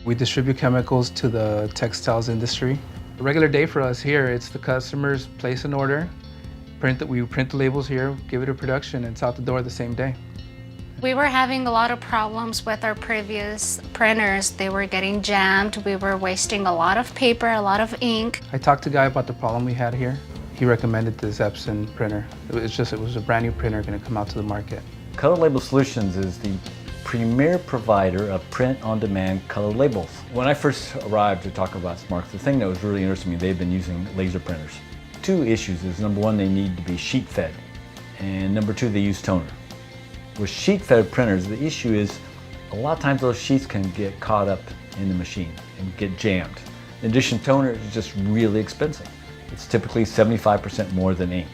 We distribute chemicals to the textiles industry. A regular day for us here, it's the customers place an order, we print the labels here, give it a production, and it's out the door the same day. We were having a lot of problems with our previous printers. They were getting jammed. We were wasting a lot of paper, a lot of ink. I talked to a guy about the problem we had here. He recommended this Epson printer. It was a brand new printer going to come out to the market. Color Label Solutions is the premier provider of print-on-demand color labels. When I first arrived to talk about Smark, the thing that was really interesting to me, they've been using laser printers. Two issues is, number one, they need to be sheet-fed, and number two, they use toner. With sheet-fed printers, the issue is a lot of times those sheets can get caught up in the machine and get jammed. In addition, toner is just really expensive. It's typically 75% more than ink.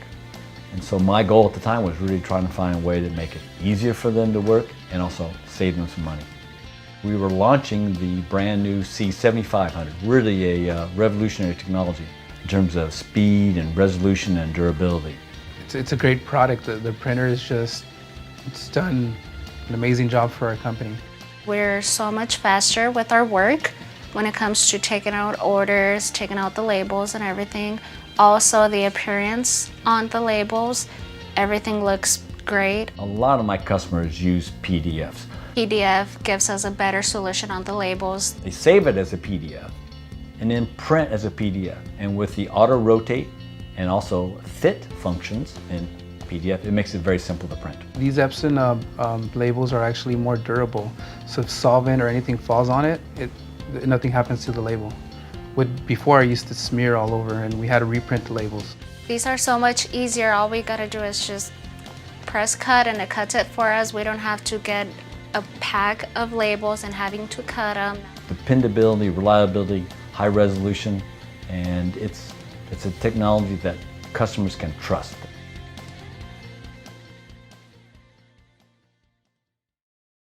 And so my goal at the time was really trying to find a way to make it easier for them to work and also save them some money. We were launching the brand new C7500, really a revolutionary technology in terms of speed and resolution and durability. It's a great product. The printer is it's done an amazing job for our company. We're so much faster with our work when it comes to taking out orders, taking out the labels and everything. Also the appearance on the labels, everything looks great. A lot of my customers use PDFs. PDF gives us a better solution on the labels. They save it as a PDF and then print as a PDF. And with the auto rotate and also fit functions in PDF, it makes it very simple to print. These Epson labels are actually more durable. So if solvent or anything falls on it, nothing happens to the label. Before I used to smear all over and we had to reprint the labels. These are so much easier. All we gotta do is just press cut and it cuts it for us. We don't have to get a pack of labels and having to cut them. Dependability, reliability, high resolution, and it's a technology that customers can trust.